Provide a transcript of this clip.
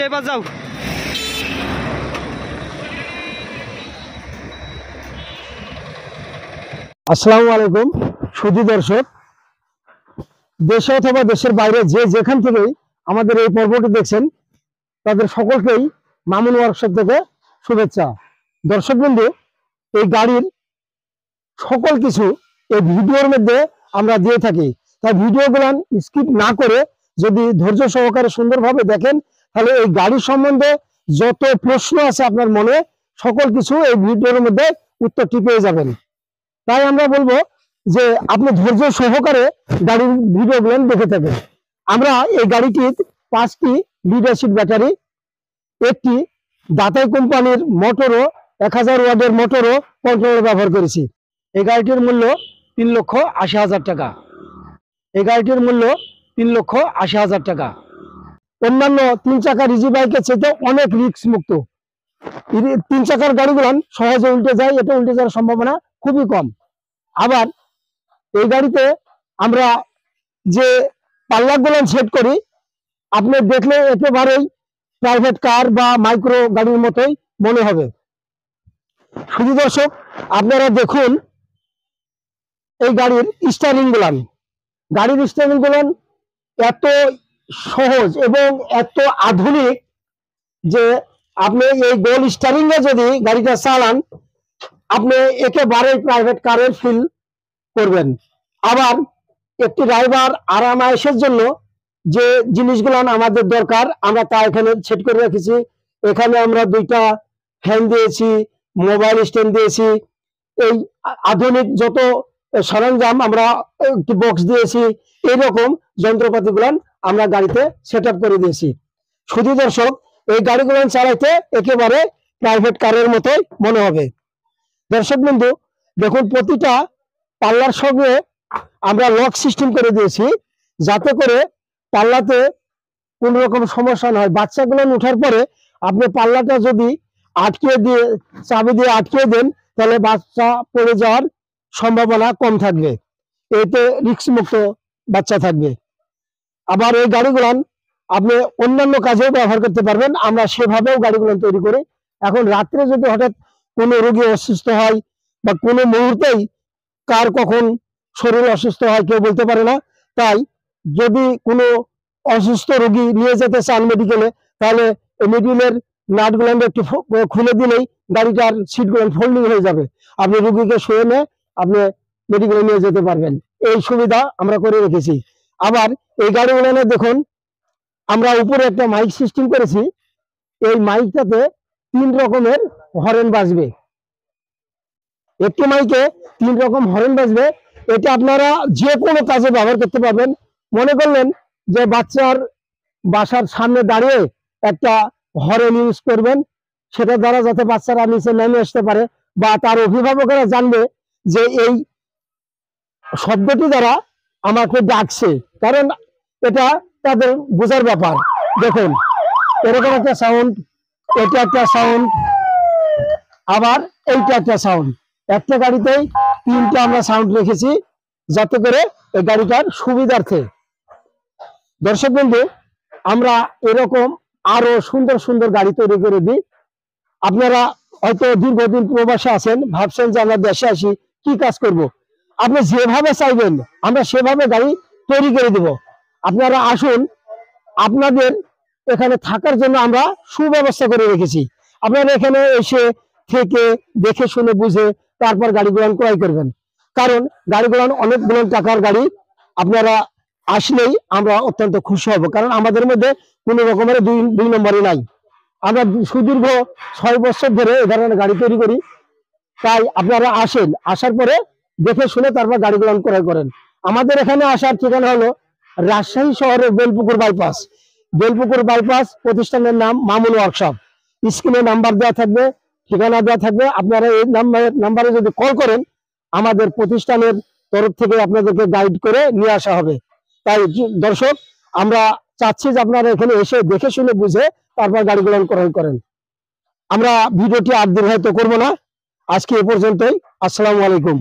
এবার যাও। আসসালামু আলাইকুম সুধী দর্শক, দেশে অথবা দেশের বাইরে যে যেখান থেকেই আমাদের এই পর্বটি দেখছেন তাদের সকলকেই মামুন ওয়ার্কশপ থেকে শুভেচ্ছা। দর্শক বন্ধু, এই গাড়ির সকল কিছু এই ভিডিওর মধ্যে আমরা দিয়ে থাকি, তাই ভিডিওগুলো স্কিপ না করে যদি ধৈর্য সহকারে সুন্দরভাবে দেখেন তাহলে এই গাড়ির সম্বন্ধে যত প্রশ্ন আছে আপনার মনে সকল কিছু এই ভিডিওর মধ্যে উত্তরটি পেয়ে যাবেন। তাই আমরা বলবো যে আপনি ধৈর্য সহকারে গাড়ির ভিডিওগুলো দেখে থাকেন। আমরা এই গাড়িটির 5টি লিড অ্যাসিড ব্যাটারি, একটি দাতাই কোম্পানির মোটরও 1000 ওয়াটের মোটরও কন্ট্রোলার ব্যবহার করেছি। এই গাড়িটির মূল্য 3,80,000 টাকা। এই গাড়িটির মূল্য 3,80,000 টাকা। অন্যান্য 3 চাকার ইজি বাইকের চেয়ে অনেক রিস্ক মুক্ত। 3 চাকার গাড়িগুলো সহজে উল্টে যায়, এটা উল্টে যাওয়ার সম্ভাবনা খুবই কম। আবার এই গাড়িতে আমরা যে পাল্লাগুলো সেট করি আপনি দেখলে একেবারেই প্রাইভেট কার বা মাইক্রো গাড়ির মতোই মনে হবে। শুধু দর্শক আপনারা দেখুন এই গাড়ির স্টিয়ারিং গুলান, গাড়ির স্টিয়ারিং গুলান এত সহজ এবং এত আধুনিক যে আপনি এই গোল স্টিয়ারিং এ যদি গাড়িটা চালান আপনি একেবারেই প্রাইভেট কারের ফিল করবেন। আবার একটি ড্রাইভার আরামায়েশের জন্য যে জিনিসগুলো আমাদের দরকার আমরা তা এখানে সেট করে রেখেছি। এখানে আমরা 2টা ফ্যান দিয়েছি, মোবাইল স্ট্যান্ড দিয়েছি, এই আধুনিক যত সরঞ্জাম আমরা একটি বক্স দিয়েছি, এইরকম যন্ত্রপাতিগুলো আমরা গাড়িতে সেট আপ করে দিয়েছি। শুধু দর্শক এই গাড়িগুলো চালাইতে একেবারে প্রাইভেট কারের মতোই মনে হবে। দর্শক বন্ধু দেখুন, প্রতিটা পাল্লার সঙ্গে আমরা লক সিস্টেম করে দিয়েছি যাতে করে পাল্লাতে কোন রকম সমস্যা না হয়। বাচ্চাগুলো ওঠার পরে আপনি পাল্লাটা যদি আটকে দিয়ে চাবি দিয়ে আটকে দেন তাহলে বাচ্চা পড়ে যাওয়ার সম্ভাবনা কম থাকবে, এতে রিস্ক মুক্ত বাচ্চা থাকবে। আবার এই গাড়িগুলো আপনি অন্যান্য কাজেও ব্যবহার করতে পারবেন, আমরা সেভাবেও গাড়িগুলো তৈরি করি। এখন রাত্রে যদি হঠাৎ কোনো রোগী অসুস্থ হয় বা কোনো মুহূর্তেই কার কখন শরীর অসুস্থ হয় কেউ বলতে পারে না, তাই যদি কোনো অসুস্থ রোগী নিয়ে যেতে চান মেডিকেলে তাহলে মেডিকেলের নাটগুলো একটু খুলে দিলেই গাড়িটার সিটগুলো ফোল্ডিং হয়ে যাবে, আপনি রোগীকে শুয়ে নিয়ে আপনি মেডিকেলে নিয়ে যেতে পারবেন। এই সুবিধা আমরা করে রেখেছি। আবার এই গাড়িগুলো দেখুন আমরা উপরে একটা মাইক সিস্টেম করেছি, এই মাইকটাতে 3 রকমের হর্ন বাজবে, একটি মাইকে 3 রকম হর্ন বাজবে। এটা আপনারা যে কোনো কাজে ব্যবহার করতে পারবেন। মনে করলেন যে বাচ্চার বাসার সামনে দাঁড়িয়ে একটা হর্ন ইউজ করবেন, সেটা দ্বারা যাতে বাচ্চারা নিচে নেমে আসতে পারে বা তার অভিভাবকেরা জানবে যে এই শব্দটি দ্বারা আমাকে ডাকছে, কারণ এটা তাদের বোঝার ব্যাপার। দেখুন এরকম একটা সাউন্ড, এটা একটা সাউন্ড, আবার এইটা একটা সাউন্ড। একটা গাড়িতেই 3টা আমরা সাউন্ড রেখেছি যাতে করে এই গাড়িটার সুবিধার্থে। দর্শক বন্ধু আমরা এরকম আরো সুন্দর সুন্দর গাড়ি তৈরি করে দিই। আপনারা হয়তো দীর্ঘদিন প্রবাসে আছেন, ভাবছেন যে আমরা দেশে আসি কি কাজ করব, আপনি যেভাবে চাইবেন আমরা সেভাবে গাড়ি তৈরি করে দেব। আপনারা আসুন, আপনাদের এখানে থাকার জন্য আমরা সুব্যবস্থা করে রেখেছি। আপনারা এখানে এসে থেকে দেখে শুনে বুঝে তারপর গাড়িগুলো ক্রয় করবেন, কারণ গাড়িগুলো অনেকগুলো টাকার গাড়ি। আপনারা আসলেই আমরা অত্যন্ত খুশি হব, কারণ আমাদের মধ্যে কোনো রকমের দুই নম্বরই নাই। আমরা সুদীর্ঘ 6 বছর ধরে এ ধরনের গাড়ি তৈরি করি। তাই আপনারা আসেন, আসার পরে দেখে শুনে তারপর গাড়িগুলো ক্রয় করেন। আমাদের এখানে আসার ঠিকানা হলো রাজশাহী শহরের বেলপুকুর বাইপাস। বেলপুকুর বাইপাস প্রতিষ্ঠানের নাম মামুন ওয়ার্কশপ। স্ক্রিনে নাম্বার দেওয়া থাকবে, ঠিকানা দেওয়া থাকবে। আপনারা এই নাম্বারে যদি কল করেন আমাদের প্রতিষ্ঠানের তরফ থেকে আপনাদেরকে গাইড করে নিয়ে আসা হবে। তাই দর্শক আমরা চাচ্ছি যে আপনারা এখানে এসে দেখে শুনে বুঝে তারপর গাড়িগুলো ক্রয় করেন। আমরা ভিডিওটি আর দীর্ঘায়িত করব না, আজকে এ পর্যন্তই। আসসালামু আলাইকুম।